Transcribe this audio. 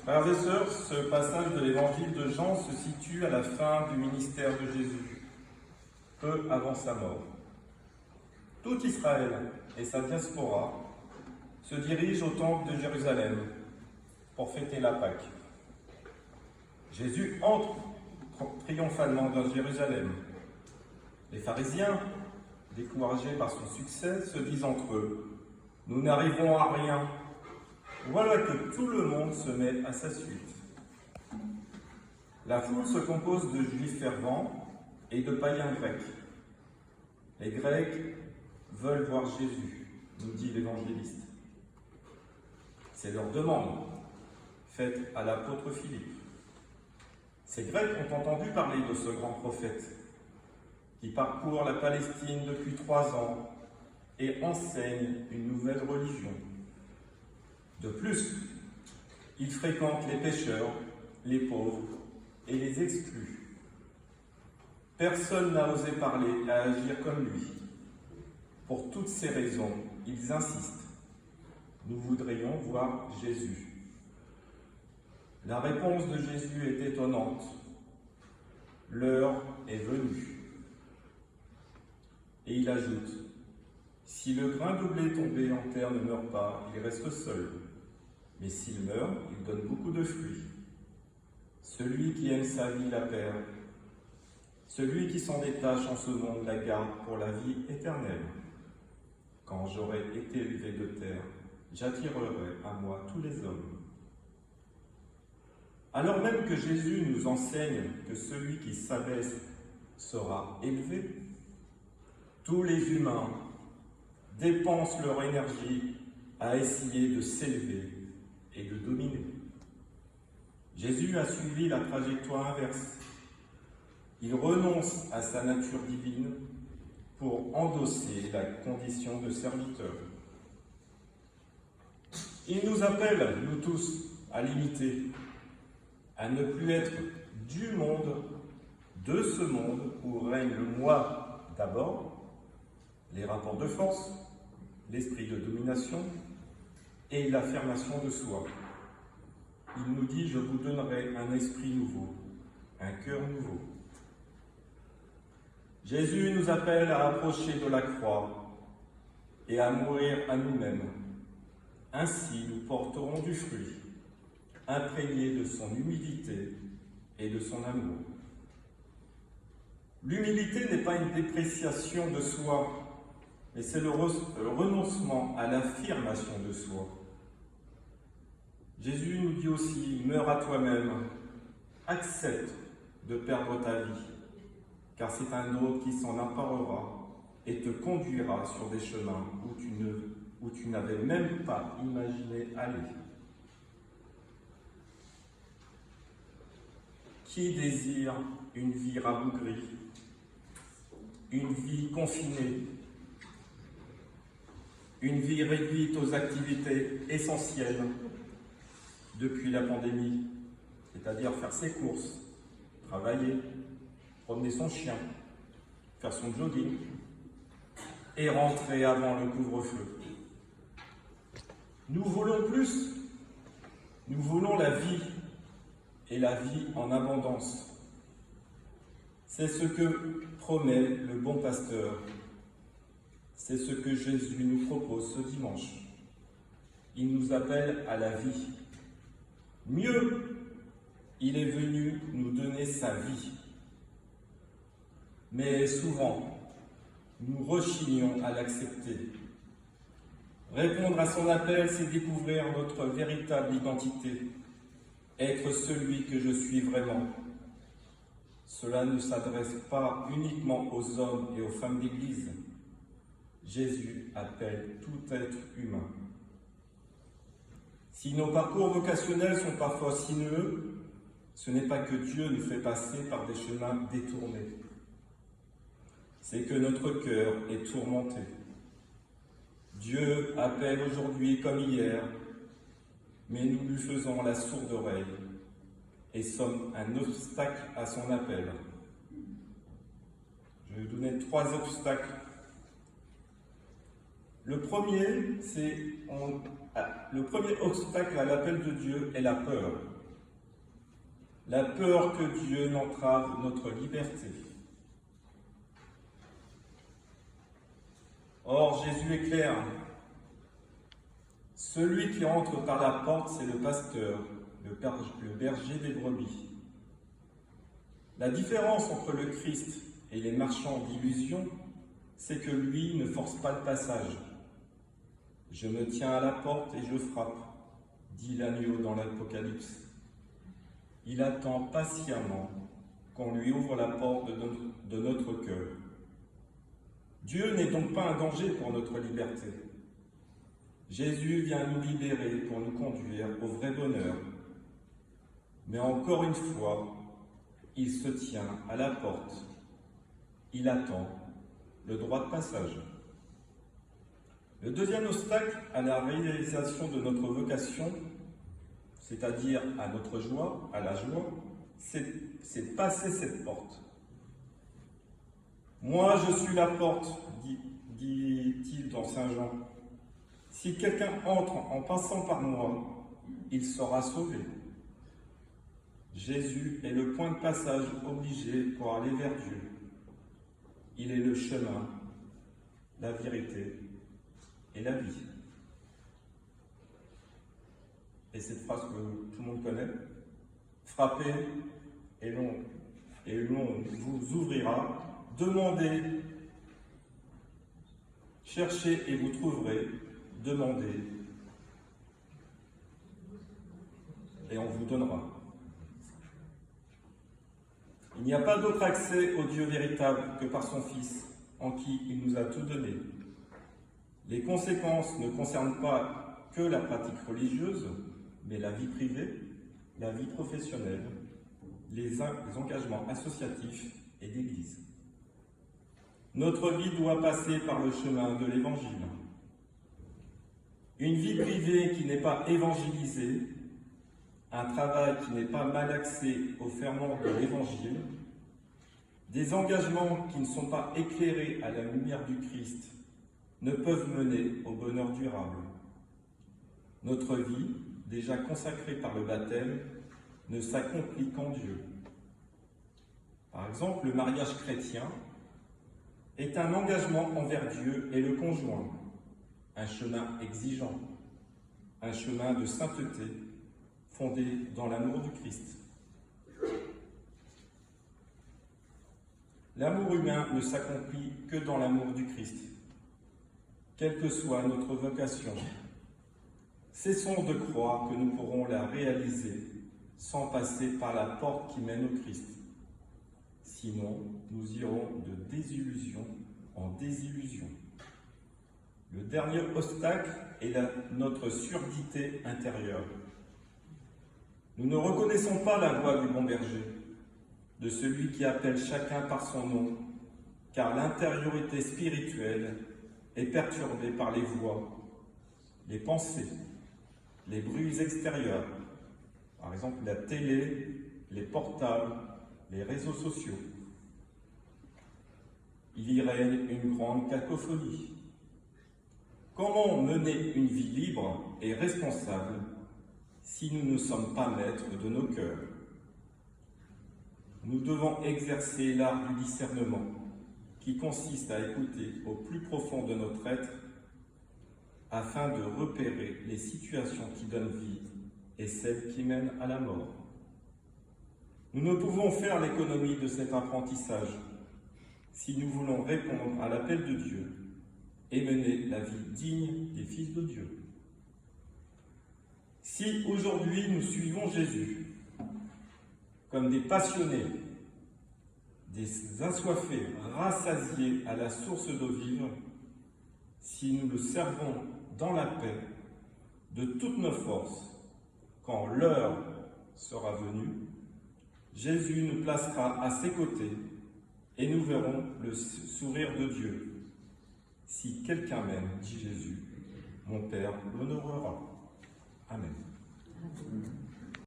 Frères et sœurs, ce passage de l'évangile de Jean se situe à la fin du ministère de Jésus, peu avant sa mort. Tout Israël et sa diaspora se dirigent au temple de Jérusalem pour fêter la Pâque. Jésus entre triomphalement dans Jérusalem. Les pharisiens, découragés par son succès, se disent entre eux « Nous n'arriverons à rien ». Voilà que tout le monde se met à sa suite. La foule se compose de juifs fervents et de païens grecs. Les Grecs veulent voir Jésus, nous dit l'évangéliste. C'est leur demande, faite à l'apôtre Philippe. Ces Grecs ont entendu parler de ce grand prophète qui parcourt la Palestine depuis 3 ans et enseigne une nouvelle religion. De plus, il fréquente les pécheurs, les pauvres et les exclus. Personne n'a osé parler et agir comme lui. Pour toutes ces raisons, ils insistent. Nous voudrions voir Jésus. La réponse de Jésus est étonnante. L'heure est venue. Et il ajoute, si le grain de blé tombé en terre ne meurt pas, il reste seul. Mais s'il meurt, il donne beaucoup de fruits. Celui qui aime sa vie la perd. Celui qui s'en détache en ce monde la garde pour la vie éternelle. Quand j'aurai été élevé de terre, j'attirerai à moi tous les hommes. Alors même que Jésus nous enseigne que celui qui s'abaisse sera élevé, tous les humains dépensent leur énergie à essayer de s'élever et de dominer. Jésus a suivi la trajectoire inverse. Il renonce à sa nature divine pour endosser la condition de serviteur. Il nous appelle, nous tous, à l'imiter, à ne plus être du monde, de ce monde où règne le moi d'abord, les rapports de force, l'esprit de domination et l'affirmation de soi. Il nous dit « Je vous donnerai un esprit nouveau, un cœur nouveau ». Jésus nous appelle à approcher de la croix et à mourir à nous-mêmes. Ainsi, nous porterons du fruit, imprégné de son humilité et de son amour. L'humilité n'est pas une dépréciation de soi, mais c'est le renoncement à l'affirmation de soi. Jésus nous dit aussi, meurs à toi-même, accepte de perdre ta vie, car c'est un autre qui s'en emparera et te conduira sur des chemins où tu n'avais même pas imaginé aller. Qui désire une vie rabougrie, une vie confinée, une vie réduite aux activités essentielles depuis la pandémie, c'est-à-dire faire ses courses, travailler, promener son chien, faire son jogging et rentrer avant le couvre-feu. Nous voulons plus, nous voulons la vie et la vie en abondance. C'est ce que promet le bon pasteur. C'est ce que Jésus nous propose ce dimanche. Il nous appelle à la vie. Mieux, il est venu nous donner sa vie. Mais souvent, nous rechignons à l'accepter. Répondre à son appel, c'est découvrir notre véritable identité, être celui que je suis vraiment. Cela ne s'adresse pas uniquement aux hommes et aux femmes d'Église. Jésus appelle tout être humain. Si nos parcours vocationnels sont parfois sinueux, ce n'est pas que Dieu nous fait passer par des chemins détournés. C'est que notre cœur est tourmenté. Dieu appelle aujourd'hui comme hier, mais nous lui faisons la sourde oreille et sommes un obstacle à son appel. Je vais vous donner 3 obstacles. Le premier obstacle à l'appel de Dieu est la peur. la peur que Dieu n'entrave notre liberté. Or, Jésus est clair. Celui qui entre par la porte, c'est le pasteur, le berger des brebis. La différence entre le Christ et les marchands d'illusions, c'est que lui ne force pas le passage. « Je me tiens à la porte et je frappe », dit l'agneau dans l'Apocalypse. Il attend patiemment qu'on lui ouvre la porte de notre cœur. Dieu n'est donc pas un danger pour notre liberté. Jésus vient nous libérer pour nous conduire au vrai bonheur. Mais encore une fois, il se tient à la porte. Il attend le droit de passage. Le deuxième obstacle à la réalisation de notre vocation, c'est-à-dire à notre joie, à la joie, c'est passer cette porte. « Moi, je suis la porte », dit-il dans Saint Jean. « Si quelqu'un entre en passant par moi, il sera sauvé. » Jésus est le point de passage obligé pour aller vers Dieu. Il est le chemin, la vérité et la vie. Et cette phrase que tout le monde connaît, « Frappez et l'on vous ouvrira. Demandez, cherchez et vous trouverez. Demandez et on vous donnera. » Il n'y a pas d'autre accès au Dieu véritable que par son Fils, en qui il nous a tout donné. Les conséquences ne concernent pas que la pratique religieuse, mais la vie privée, la vie professionnelle, les engagements associatifs et d'Église. Notre vie doit passer par le chemin de l'Évangile. Une vie privée qui n'est pas évangélisée, un travail qui n'est pas mal axé au ferment de l'Évangile, des engagements qui ne sont pas éclairés à la lumière du Christ ne peuvent mener au bonheur durable. Notre vie, déjà consacrée par le baptême, ne s'accomplit qu'en Dieu. Par exemple, le mariage chrétien est un engagement envers Dieu et le conjoint, un chemin exigeant, un chemin de sainteté fondé dans l'amour du Christ. L'amour humain ne s'accomplit que dans l'amour du Christ, quelle que soit notre vocation. Cessons de croire que nous pourrons la réaliser sans passer par la porte qui mène au Christ. Sinon, nous irons de désillusion en désillusion. Le dernier obstacle est notre surdité intérieure. Nous ne reconnaissons pas la voix du bon berger, de celui qui appelle chacun par son nom, car l'intériorité spirituelle est perturbée par les voix, les pensées, les bruits extérieurs, par exemple la télé, les portables, les réseaux sociaux. Il y règne une grande cacophonie. Comment mener une vie libre et responsable si nous ne sommes pas maîtres de nos cœurs? Nous devons exercer l'art du discernement, qui consiste à écouter au plus profond de notre être afin de repérer les situations qui donnent vie et celles qui mènent à la mort. Nous ne pouvons faire l'économie de cet apprentissage si nous voulons répondre à l'appel de Dieu et mener la vie digne des fils de Dieu. Si aujourd'hui nous suivons Jésus comme des passionnés, des assoiffés, rassasiés à la source d'eau vive, si nous le servons dans la paix, de toutes nos forces, quand l'heure sera venue, Jésus nous placera à ses côtés et nous verrons le sourire de Dieu. Si quelqu'un m'aime, dit Jésus, mon Père l'honorera. Amen.